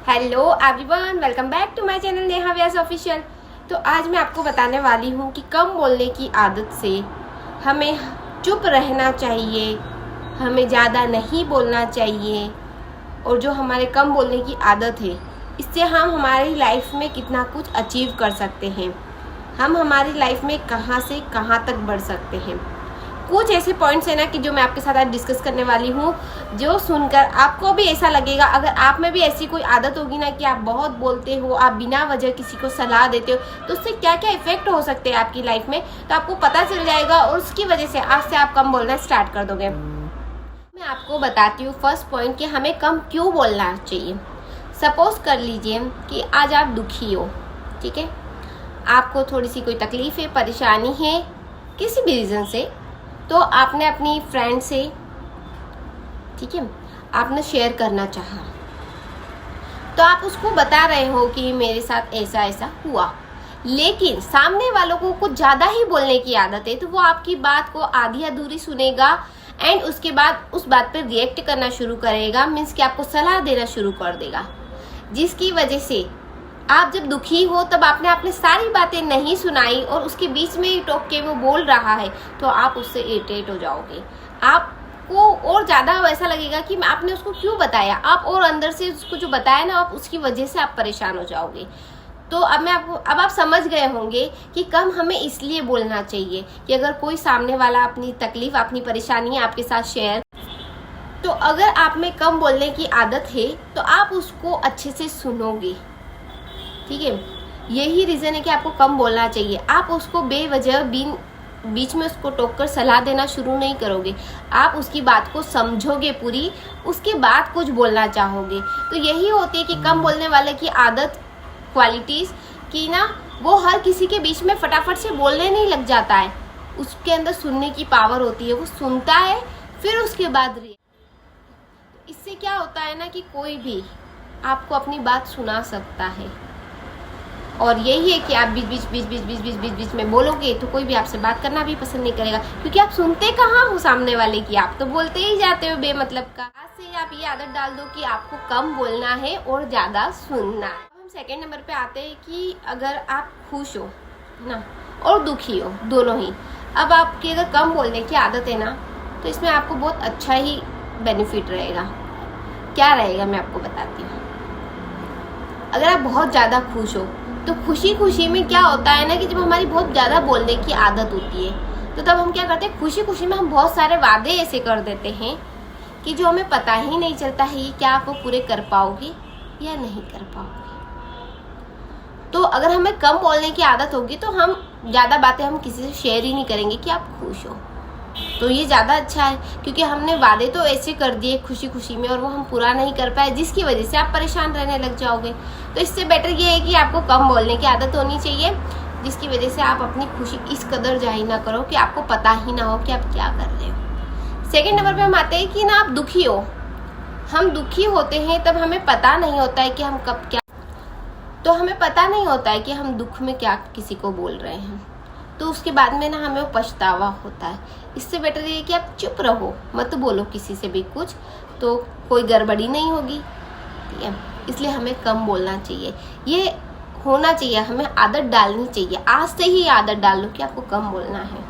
Hello everyone, welcome back to my channel Neha Vyas official. तो आज मैं आपको बताने वाली हूँ कि कम बोलने की आदत से हमें चुप रहना चाहिए, हमें ज़्यादा नहीं बोलना चाहिए। और जो हमारे कम बोलने की आदत है, इससे हम हमारी लाइफ में कितना कुछ अचीव कर सकते हैं, हम हमारी लाइफ में कहाँ से कहाँ तक बढ़ सकते हैं। कुछ ऐसे पॉइंट्स हैं ना कि जो मैं आपके साथ आज डिस्कस करने वाली हूँ, जो सुनकर आपको भी ऐसा लगेगा, अगर आप में भी ऐसी कोई आदत होगी ना कि आप बहुत बोलते हो, आप बिना वजह किसी को सलाह देते हो, तो उससे क्या क्या इफेक्ट हो सकते हैं आपकी लाइफ में, तो आपको पता चल जाएगा। और उसकी वजह से आज से आप कम बोलना स्टार्ट कर दोगे। मैं आपको बताती हूँ फर्स्ट पॉइंट कि हमें कम क्यों बोलना चाहिए। सपोज कर लीजिए कि आज आप दुखी हो, ठीक है, आपको थोड़ी सी कोई तकलीफ है, परेशानी है किसी भी रीज़न से, तो आपने अपनी फ्रेंड से, ठीक है, आपने शेयर करना चाहा, तो आप उसको बता रहे हो कि मेरे साथ ऐसा ऐसा हुआ, लेकिन सामने वालों को कुछ ज़्यादा ही बोलने की आदत है, तो वो आपकी बात को आधी अधूरी सुनेगा एंड उसके बाद उस बात पर रिएक्ट करना शुरू करेगा, मीन्स कि आपको सलाह देना शुरू कर देगा, जिसकी वजह से आप जब दुखी हो तब आपने अपनी सारी बातें नहीं सुनाई और उसके बीच में ही टोक के वो बोल रहा है, तो आप उससे इरिटेट हो जाओगे। आपको और ज़्यादा ऐसा लगेगा कि आपने उसको क्यों बताया, आप और अंदर से उसको जो बताया ना, आप उसकी वजह से आप परेशान हो जाओगे। तो अब आप समझ गए होंगे कि कम हमें इसलिए बोलना चाहिए कि अगर कोई सामने वाला अपनी तकलीफ, अपनी परेशानी आपके साथ शेयर, तो अगर आप में कम बोलने की आदत है तो आप उसको अच्छे से सुनोगे, ठीक है। यही रीज़न है कि आपको कम बोलना चाहिए। आप उसको बेवजह बीच में उसको टोककर सलाह देना शुरू नहीं करोगे, आप उसकी बात को समझोगे पूरी, उसके बाद कुछ बोलना चाहोगे। तो यही होती है कि कम बोलने वाले की आदत, क्वालिटीज़ की ना, वो हर किसी के बीच में फटाफट से बोलने नहीं लग जाता है, उसके अंदर सुनने की पावर होती है, वो सुनता है फिर उसके बाद इससे क्या होता है ना कि कोई भी आपको अपनी बात सुना सकता है। और यही है कि आप बीच में बोलोगे तो कोई भी आपसे बात करना भी पसंद नहीं करेगा, क्योंकि आप सुनते कहाँ हो सामने वाले की, आप तो बोलते ही जाते हो बेमतलब का। आज से आप ये आदत डाल दो कि आपको कम बोलना है और ज़्यादा सुनना है। हम सेकंड नंबर पे आते हैं कि अगर आप खुश हो ना और दुखी हो, दोनों ही, अब आपकी अगर कम बोलने की आदत है ना, तो इसमें आपको बहुत अच्छा ही बेनिफिट रहेगा। क्या रहेगा मैं आपको बताती हूँ। अगर आप बहुत ज़्यादा खुश हो तो खुशी में क्या होता है ना कि जब हमारी बहुत ज़्यादा बोलने की आदत होती है, तो तब हम क्या करते हैं, खुशी में हम बहुत सारे वादे ऐसे कर देते हैं कि जो हमें पता ही नहीं चलता है कि क्या आप वो पूरे कर पाओगे या नहीं कर पाओगे। तो अगर हमें कम बोलने की आदत होगी तो हम ज़्यादा बातें हम किसी से शेयर ही नहीं करेंगे कि आप खुश हो, तो ये ज़्यादा अच्छा है, क्योंकि हमने वादे तो ऐसे कर दिए खुशी में और वो हम पूरा नहीं कर पाए, जिसकी वजह से आप परेशान रहने लग जाओगे। तो इससे बेटर ये है कि आपको कम बोलने की आदत होनी चाहिए, जिसकी वजह से आप अपनी खुशी इस कदर जाहिर ना करो कि आपको पता ही ना हो कि आप क्या कर रहे हो। सेकेंड नंबर पे हम आते हैं कि ना, आप दुखी हो, हम दुखी होते हैं तब हमें पता नहीं होता है कि हम कब क्या, तो हमें पता नहीं होता है कि हम दुख में क्या किसी को बोल रहे हैं, तो उसके बाद में ना हमें वो पछतावा होता है। इससे बेटर ये है कि आप चुप रहो, मत बोलो किसी से भी कुछ, तो कोई गड़बड़ी नहीं होगी, ठीक है। इसलिए हमें कम बोलना चाहिए, ये होना चाहिए, हमें आदत डालनी चाहिए। आज से ही आदत डाल लो कि आपको कम बोलना है।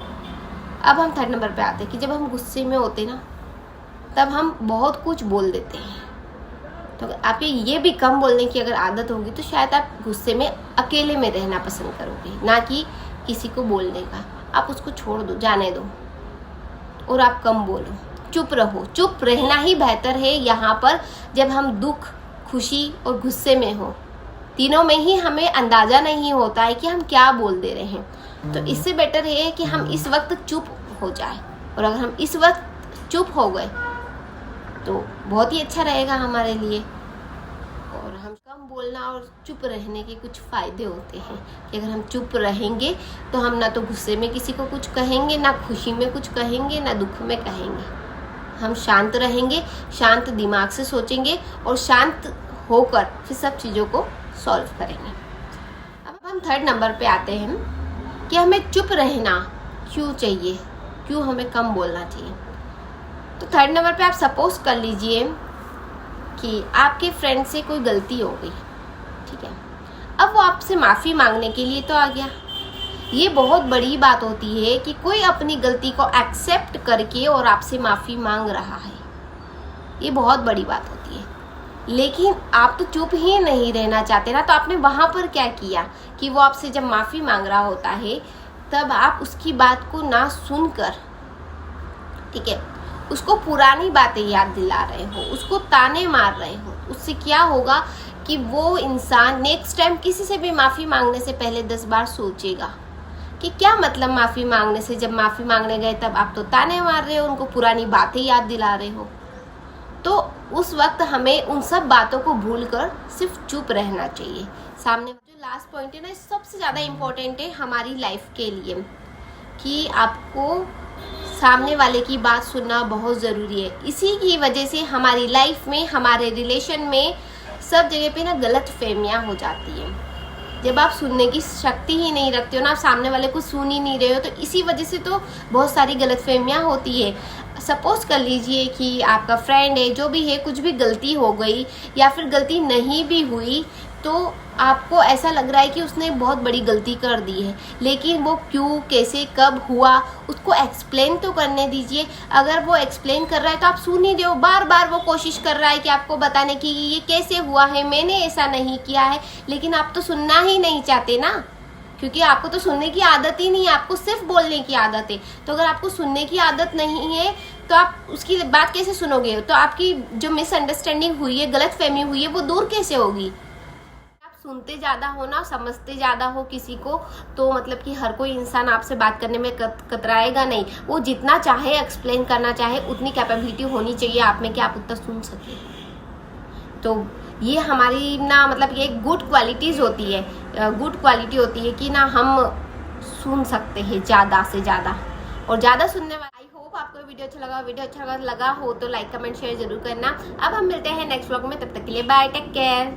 अब हम थर्ड नंबर पे आते हैं कि जब हम गुस्से में होते ना, तब हम बहुत कुछ बोल देते हैं। तो आपके ये भी कम बोलने की अगर आदत होगी तो शायद आप गुस्से में अकेले में रहना पसंद करोगे, ना कि किसी को बोलने का। आप उसको छोड़ दो, जाने दो, और आप कम बोलो, चुप रहो। चुप रहना ही बेहतर है यहाँ पर, जब हम दुख, खुशी और गुस्से में हो, तीनों में ही हमें अंदाज़ा नहीं होता है कि हम क्या बोल दे रहे हैं। तो इससे बेटर है कि हम इस वक्त चुप हो जाए, और अगर हम इस वक्त चुप हो गए तो बहुत ही अच्छा रहेगा हमारे लिए। और हम कम बोलना और चुप रहने के कुछ फ़ायदे होते हैं कि अगर हम चुप रहेंगे तो हम ना तो गुस्से में किसी को कुछ कहेंगे, ना खुशी में कुछ कहेंगे, ना दुख में कहेंगे। हम शांत रहेंगे, शांत दिमाग से सोचेंगे और शांत होकर फिर सब चीज़ों को सॉल्व करेंगे। अब हम थर्ड नंबर पे आते हैं कि हमें चुप रहना क्यों चाहिए, क्यों हमें कम बोलना चाहिए। तो थर्ड नंबर पे आप सपोज कर लीजिए कि आपके फ्रेंड से कोई गलती हो गई, ठीक है, अब वो आपसे माफ़ी मांगने के लिए तो आ गया। ये बहुत बड़ी बात होती है कि कोई अपनी गलती को एक्सेप्ट करके और आपसे माफ़ी मांग रहा है, ये बहुत बड़ी बात होती है। लेकिन आप तो चुप ही नहीं रहना चाहते ना, तो आपने वहाँ पर क्या किया कि वो आपसे जब माफ़ी मांग रहा होता है तब आप उसकी बात को ना सुनकर, ठीक है, उसको पुरानी बातें याद दिला रहे हो, उसको ताने मार रहे हो। उससे क्या होगा कि वो इंसान नेक्स्ट टाइम किसी से भी माफ़ी मांगने से पहले 10 बार सोचेगा कि क्या मतलब माफ़ी मांगने से, जब माफ़ी मांगने गए तब आप तो ताने मार रहे हो, उनको पुरानी बातें याद दिला रहे हो। तो उस वक्त हमें उन सब बातों को भूलकर सिर्फ चुप रहना चाहिए। सामने जो लास्ट पॉइंट है ना, सबसे ज़्यादा इम्पोर्टेंट है हमारी लाइफ के लिए, कि आपको सामने वाले की बात सुनना बहुत ज़रूरी है। इसी की वजह से हमारी लाइफ में, हमारे रिलेशन में सब जगह पे ना गलत फहमियाँ हो जाती हैं। जब आप सुनने की शक्ति ही नहीं रखते हो ना, आप सामने वाले को सुन ही नहीं रहे हो, तो इसी वजह से तो बहुत सारी गलतफहमियां होती है। सपोज कर लीजिए कि आपका फ्रेंड है, जो भी है, कुछ भी गलती हो गई या फिर गलती नहीं भी हुई, तो आपको ऐसा लग रहा है कि उसने बहुत बड़ी गलती कर दी है, लेकिन वो क्यों, कैसे, कब हुआ, उसको एक्सप्लेन तो करने दीजिए। अगर वो एक्सप्लेन कर रहा है तो आप सुन ही दो, बार बार वो कोशिश कर रहा है कि आपको बताने की ये कैसे हुआ है, मैंने ऐसा नहीं किया है, लेकिन आप तो सुनना ही नहीं चाहते ना, क्योंकि आपको तो सुनने की आदत ही नहीं है, आपको सिर्फ बोलने की आदत है। तो अगर आपको सुनने की आदत नहीं है तो आप उसकी बात कैसे सुनोगे? तो आपकी जो मिसअंडरस्टैंडिंग हुई है, गलतफहमी हुई है, वो दूर कैसे होगी? सुनते ज़्यादा हो ना, समझते ज़्यादा हो किसी को, तो मतलब कि हर कोई इंसान आपसे बात करने में कतराएगा नहीं। वो जितना चाहे एक्सप्लेन करना चाहे, उतनी कैपेबिलिटी होनी चाहिए आप में कि आप उतना सुन सके। तो ये हमारी ना, मतलब ये गुड क्वालिटीज़ होती है, गुड क्वालिटी होती है कि ना हम सुन सकते हैं ज़्यादा से ज़्यादा, और ज़्यादा सुनने वाला। आई होप आपको वीडियो अच्छा लगा हो तो लाइक कमेंट शेयर जरूर करना। अब हम मिलते हैं नेक्स्ट व्लॉग में, तब तक के लिए बाय, टेक केयर।